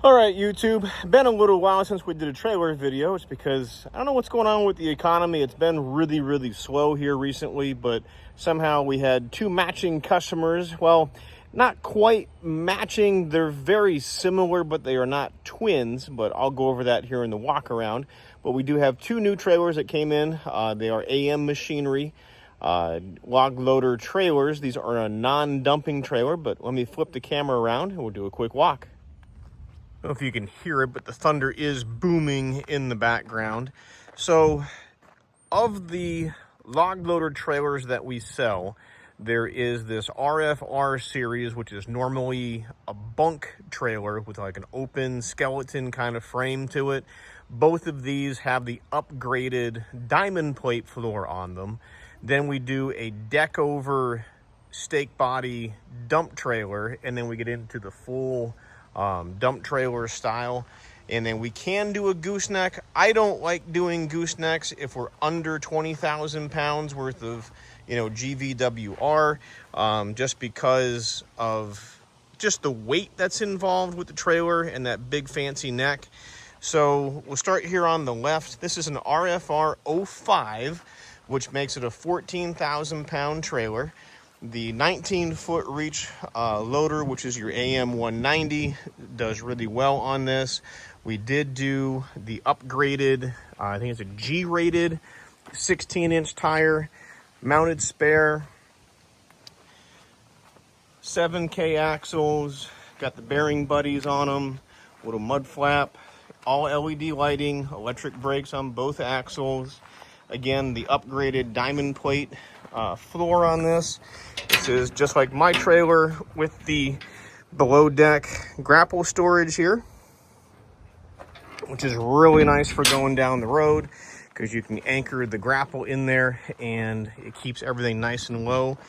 All right, YouTube, been a little while since we did a trailer video. It's because I don't know what's going on with the economy. It's been really slow here recently, but somehow we had two matching customers. Well, not quite matching. They're very similar, but they are not twins, but I'll go over that here in the walk around. But we do have two new trailers that came in. They are AM Machinery Log Loader trailers. These are a non-dumping trailer, but let me flip the camera around and we'll do a quick walk. I don't know if you can hear it, but the thunder is booming in the background. So, of the log loader trailers that we sell, there is this RFR series, which is normally a bunk trailer with like an open skeleton kind of frame to it. Both of these have the upgraded diamond plate floor on them. Then we do a deck over stake body dump trailer, and then we get into the full dump trailer style. And then we can do a gooseneck. I don't like doing goosenecks if we're under 20,000 pounds worth of, GVWR, just because of just the weight that's involved with the trailer and that big fancy neck. So we'll start here on the left. This is an RFR 05, which makes it a 14,000 pound trailer. The 19-foot reach loader, which is your AM190, does really well on this. We did do the upgraded, I think it's a G-rated 16-inch tire, mounted spare, 7K axles, got the bearing buddies on them, little mud flap, all LED lighting, electric brakes on both axles. Again, the upgraded diamond plate floor on this. This is just like my trailer with the below deck grapple storage here, which is really nice for going down the road because you can anchor the grapple in there and it keeps everything nice and low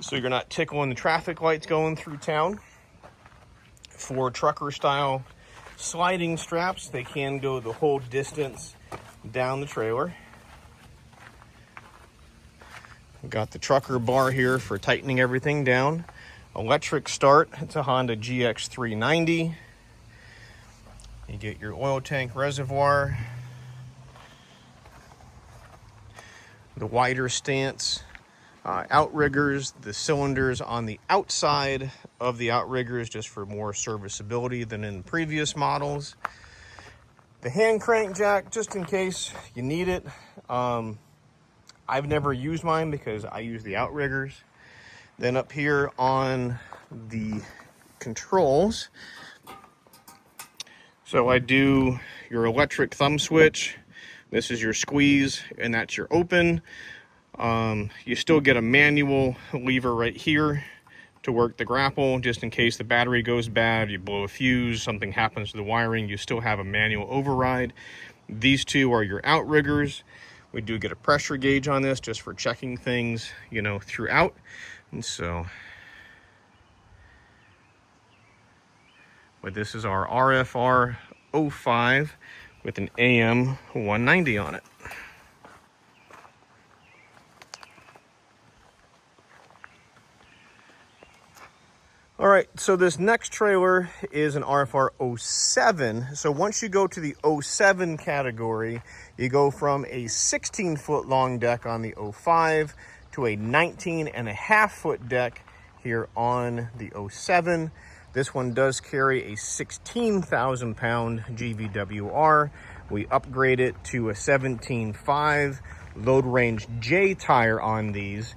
so you're not tickling the traffic lights going through town. For trucker style sliding straps, they can go the whole distance down the trailer. Got the trucker bar here for tightening everything down. Electric start, it's a Honda GX390. You get your oil tank reservoir. The wider stance outriggers, the cylinders on the outside of the outriggers just for more serviceability than in previous models. The hand crank jack, just in case you need it. I've never used mine because I use the outriggers. Then up here on the controls, so I do your electric thumb switch. This is your squeeze and that's your open. You still get a manual lever right here to work the grapple, just in case the battery goes bad, you blow a fuse, something happens to the wiring, you still have a manual override. These two are your outriggers. We do get a pressure gauge on this just for checking things, throughout. And so, but this is our RFR 05 with an AM190 on it. All right, so this next trailer is an RFR 07. So once you go to the 07 category, you go from a 16-foot long deck on the 05 to a 19.5-foot deck here on the 07. This one does carry a 16,000 pound GVWR. We upgrade it to a 17.5 load range J tire on these.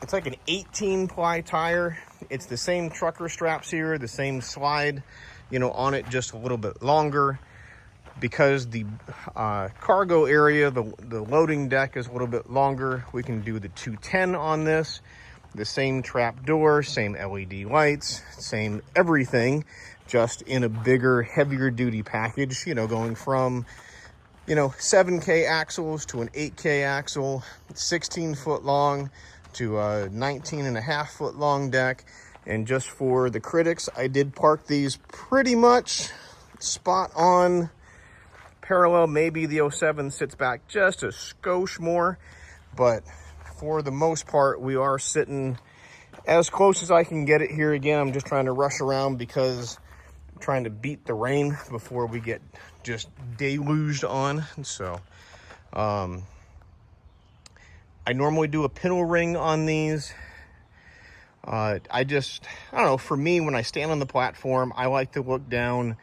It's like an 18-ply tire. It's the same trucker straps here, the same slide, on it, just a little bit longer. Because the cargo area, the loading deck is a little bit longer, we can do the 210 on this. The same trap door, same LED lights, same everything, just in a bigger, heavier duty package, going from 7K axles to an 8K axle, 16-foot long to a 19.5-foot long deck. And just for the critics, I did park these pretty much spot on parallel. Maybe the 07 sits back just a skosh more, but for the most part, we are sitting as close as I can get it here. Again, I'm just trying to rush around because trying to beat the rain before we get just deluged on. So I normally do a pintle ring on these. I don't know, for me, when I stand on the platform, I like to look down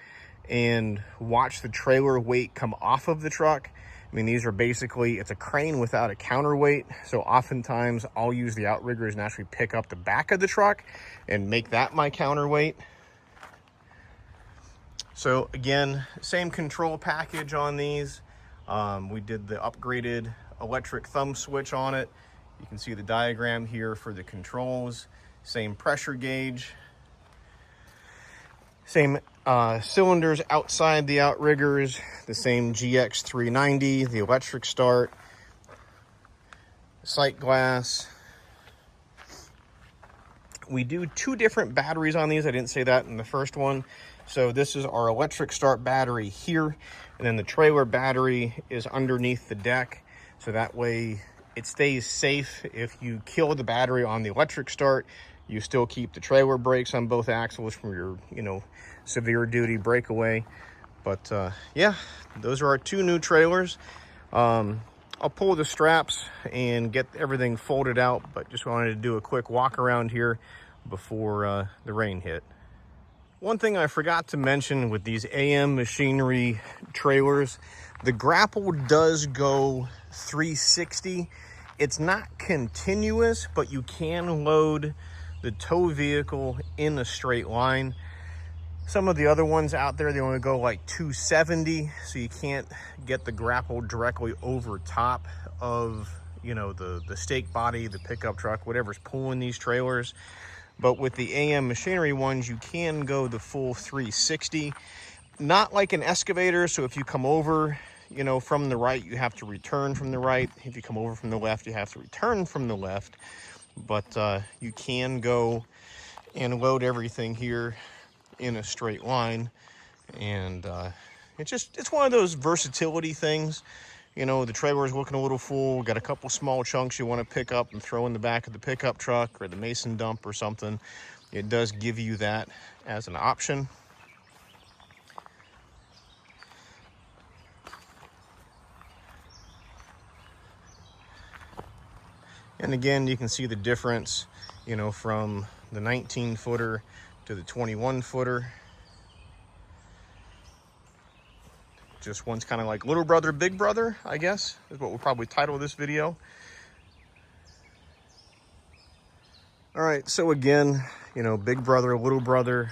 and watch the trailer weight come off of the truck. I mean, these are basically, it's a crane without a counterweight. So oftentimes I'll use the outriggers and actually pick up the back of the truck and make that my counterweight. So again, same control package on these. We did the upgraded electric thumb switch on it. You can see the diagram here for the controls. Same pressure gauge. Same cylinders outside the outriggers, the same GX390, the electric start, sight glass. We do 2 different batteries on these. I didn't say that in the first one. So this is our electric start battery here, and then the trailer battery is underneath the deck. So that way it stays safe. If you kill the battery on the electric start, you still keep the trailer brakes on both axles from your, severe duty breakaway. But yeah, those are our 2 new trailers. I'll pull the straps and get everything folded out, but just wanted to do a quick walk around here before the rain hit. One thing I forgot to mention with these AM machinery trailers, the grapple does go 360. It's not continuous, but you can load the tow vehicle in a straight line. Some of the other ones out there, they only go like 270, so you can't get the grapple directly over top of, the stake body, the pickup truck, whatever's pulling these trailers. But with the AM machinery ones, you can go the full 360. Not like an excavator, so if you come over, from the right, you have to return from the right. If you come over from the left, you have to return from the left. But you can go and load everything here in a straight line. And it's one of those versatility things. The trailer is looking a little full, got a couple small chunks you want to pick up and throw in the back of the pickup truck or the mason dump or something. It does give you that as an option. And again, you can see the difference, from the 19-footer to the 21-footer. Just one's kind of like little brother, big brother, I guess, is what we'll probably title this video. All right, so again, big brother, little brother.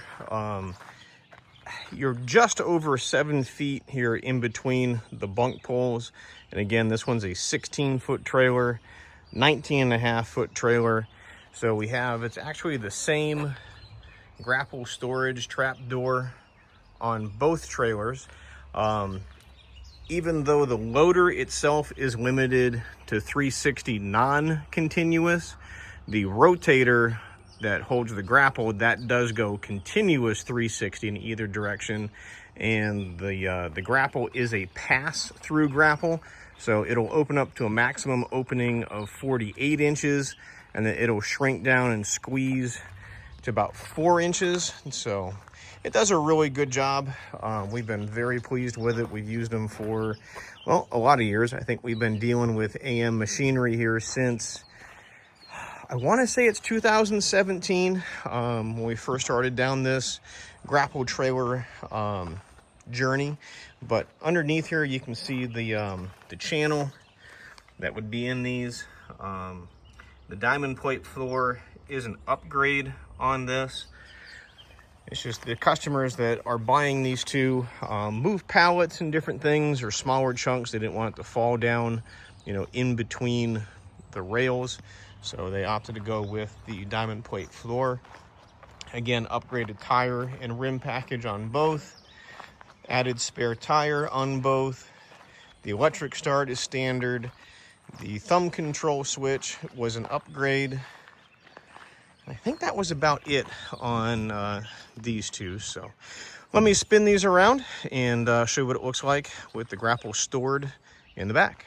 You're just over 7 feet here in between the bunk poles. And again, this one's a 16-foot trailer, 19.5-foot trailer. So it's actually the same grapple storage trap door on both trailers. Even though the loader itself is limited to 360 non-continuous, the rotator that holds the grapple, that does go continuous 360 in either direction. And the grapple is a pass-through grapple, so it'll open up to a maximum opening of 48 inches, and then it'll shrink down and squeeze to about 4 inches. So it does a really good job. We've been very pleased with it. We've used them for, well, a lot of years. I think we've been dealing with AM machinery here since, I want to say it's 2017, when we first started down this grapple trailer journey. But underneath here, you can see the channel that would be in these. The diamond plate floor is an upgrade on this. It's just the customers that are buying these two move pallets and different things, or smaller chunks. They didn't want it to fall down, in between the rails. So they opted to go with the diamond plate floor. Again, upgraded tire and rim package on both. Added spare tire on both. The electric start is standard. The thumb control switch was an upgrade. I think that was about it on these two. So let me spin these around and show you what it looks like with the grapple stored in the back.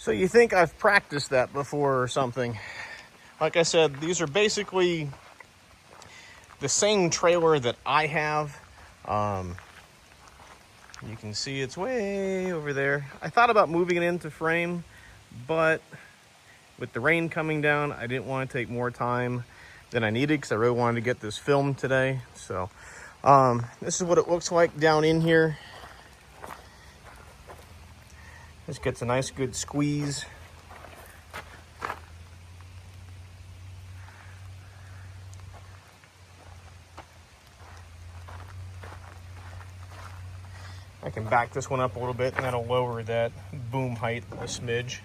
So you think I've practiced that before or something. Like I said, these are basically the same trailer that I have. You can see it's way over there. I thought about moving it into frame, but with the rain coming down, I didn't want to take more time than I needed because I really wanted to get this filmed today. So this is what it looks like down in here. This gets a nice good squeeze. I can back this one up a little bit and that'll lower that boom height a smidge.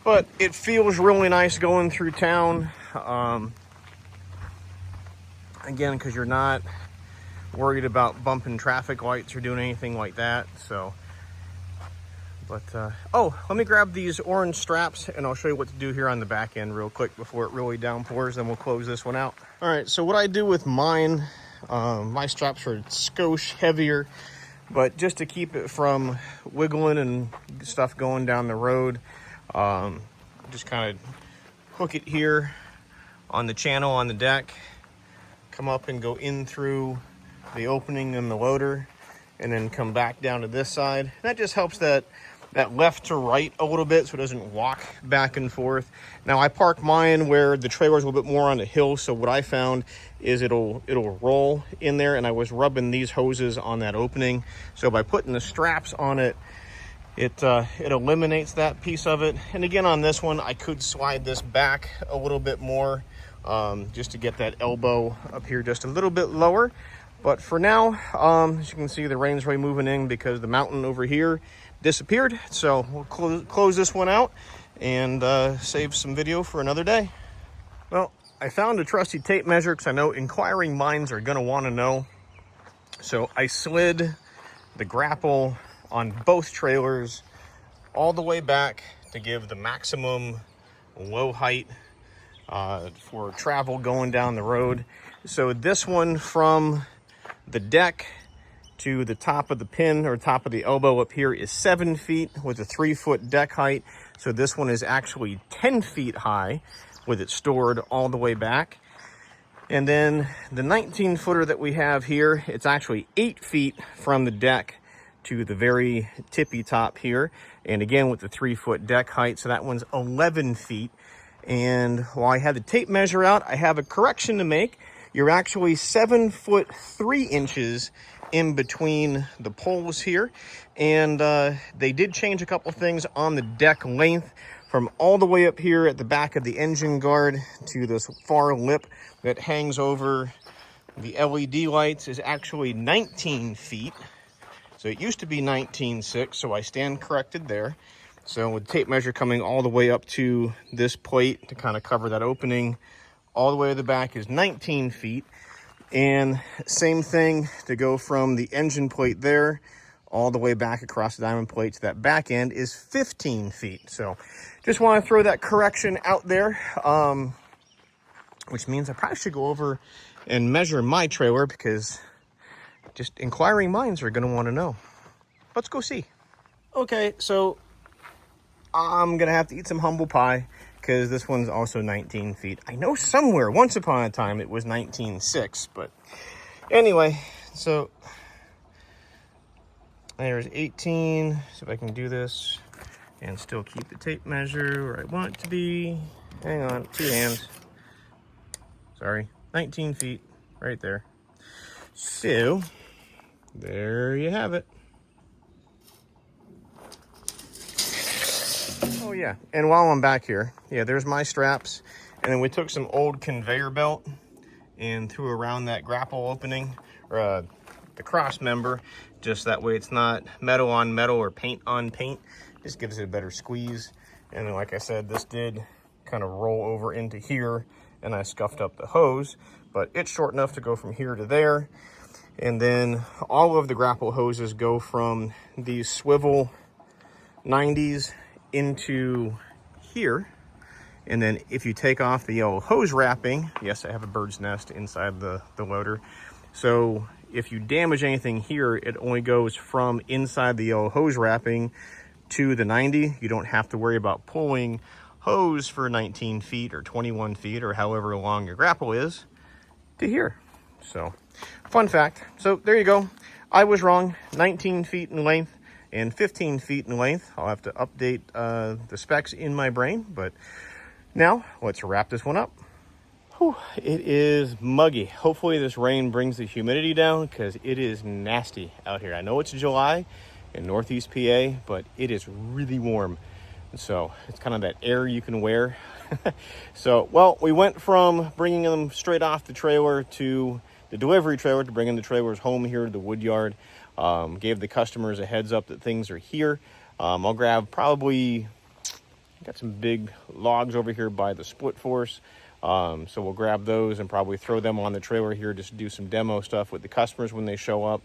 But it feels really nice going through town. Again, because you're not worried about bumping traffic lights or doing anything like that. So, but oh, let me grab these orange straps and I'll show you what to do here on the back end real quick before it really downpours. Then we'll close this one out. All right, so what I do with mine, my straps are a skosh heavier, but just to keep it from wiggling and stuff going down the road, just kind of hook it here on the channel on the deck, come up and go in through the opening in the loader, and then come back down to this side. That just helps that left to right a little bit so it doesn't walk back and forth. Now I park mine where the trailer's a little bit more on the hill, so what I found is it'll roll in there, and I was rubbing these hoses on that opening. So by putting the straps on it, it eliminates that piece of it. And again, on this one, I could slide this back a little bit more just to get that elbow up here just a little bit lower. But for now, as you can see, the rain's really moving in because the mountain over here disappeared. So we'll close this one out and save some video for another day. Well, I found a trusty tape measure because I know inquiring minds are going to want to know. So I slid the grapple on both trailers all the way back to give the maximum low height for travel going down the road. So this one from the deck to the top of the pin or top of the elbow up here is 7 feet with a 3-foot deck height. So this one is actually 10 feet high with it stored all the way back. And then the 19 footer that we have here, it's actually 8 feet from the deck to the very tippy top here. And again, with the 3-foot deck height. So that one's 11 feet. And while I had the tape measure out, I have a correction to make. You're actually 7 foot 3 inches in between the poles here. And they did change a couple things on the deck length from all the way up here at the back of the engine guard to this far lip that hangs over the LED lights is actually 19 feet. So it used to be 19.6, so I stand corrected there. So with tape measure coming all the way up to this plate to kind of cover that opening, all the way to the back is 19 feet. And same thing to go from the engine plate there all the way back across the diamond plate to that back end is 15 feet. So just want to throw that correction out there, which means I probably should go over and measure my trailer because just inquiring minds are going to want to know. Let's go see. Okay, so I'm going to have to eat some humble pie because this one's also 19 feet. I know somewhere, once upon a time, it was 19.6, but anyway, so there's 18. See if I can do this and still keep the tape measure where I want it to be. Hang on, 2 hands. Sorry, 19 feet right there. So there you have it. Oh yeah, and while I'm back here, yeah, there's my straps. And then we took some old conveyor belt and threw around that grapple opening, or the cross member, just that way it's not metal on metal or paint on paint. Just gives it a better squeeze. And then, like I said, this did kind of roll over into here, and I scuffed up the hose, but it's short enough to go from here to there. And then all of the grapple hoses go from these swivel 90s into here. And then if you take off the yellow hose wrapping, yes, I have a bird's nest inside the loader. So if you damage anything here, it only goes from inside the yellow hose wrapping to the 90. You don't have to worry about pulling hose for 19 feet or 21 feet or however long your grapple is to here. So, fun fact. So there you go. I was wrong. 19 feet in length and 15 feet in length. I'll have to update the specs in my brain, but now let's wrap this one up. Whew, it is muggy. Hopefully this rain brings the humidity down because it is nasty out here. I know it's July in Northeast PA, but it is really warm. So it's kind of that air you can wear. So, well, we went from bringing them straight off the trailer to the delivery trailer to bringing the trailers home here to the wood yard. Gave the customers a heads up that things are here. I'll grab probably, got some big logs over here by the split force. So we'll grab those and probably throw them on the trailer here, just do some demo stuff with the customers when they show up,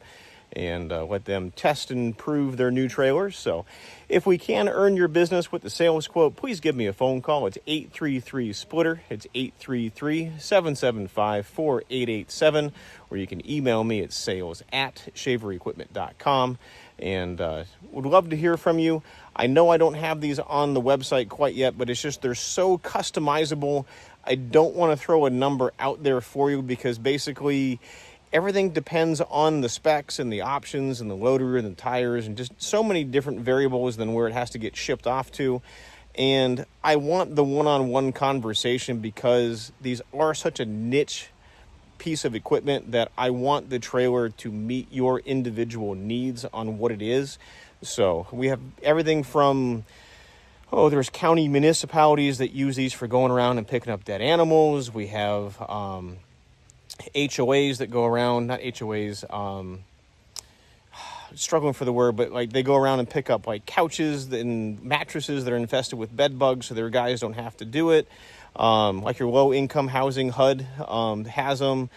and let them test and prove their new trailers. So if we can earn your business with the sales quote, please give me a phone call. It's 833-SPLITTER. It's 833-775-4887, or you can email me at sales@shaverequipment.com. And would love to hear from you. I know I don't have these on the website quite yet, but it's just they're so customizable. I don't want to throw a number out there for you because basically everything depends on the specs and the options and the loader and the tires and just so many different variables than where it has to get shipped off to. And I want the one-on-one conversation because these are such a niche piece of equipment that I want the trailer to meet your individual needs on what it is. So we have everything from, there's county municipalities that use these for going around and picking up dead animals. We have HOAs that go around, not HOAs, struggling for the word, but like they go around and pick up like couches and mattresses that are infested with bed bugs so their guys don't have to do it. Like your low income housing HUD has them.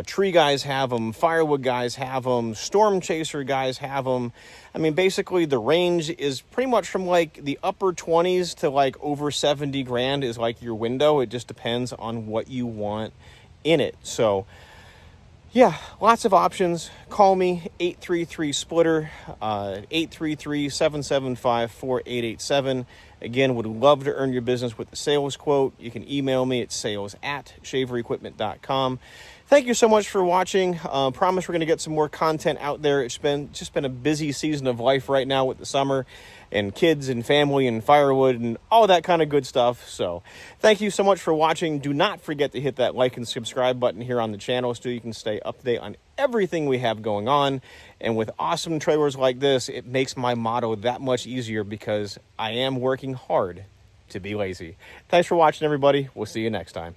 Tree guys have them, firewood guys have them, storm chaser guys have them. I mean, basically the range is pretty much from like the upper 20s to like over 70 grand is like your window. It just depends on what you want in it. So yeah, lots of options. Call me, 833-SPLITTER, 833-775-4887. Again, would love to earn your business with the sales quote. You can email me at sales@shaverequipment.com. Thank you so much for watching. Promise we're going to get some more content out there. It's just been a busy season of life right now with the summer and kids and family and firewood and all that kind of good stuff. So thank you so much for watching. Do not forget to hit that like and subscribe button here on the channel so you can stay up to date on everything we have going on. And with awesome trailers like this, it makes my motto that much easier because I am working hard to be lazy. Thanks for watching, everybody. We'll see you next time.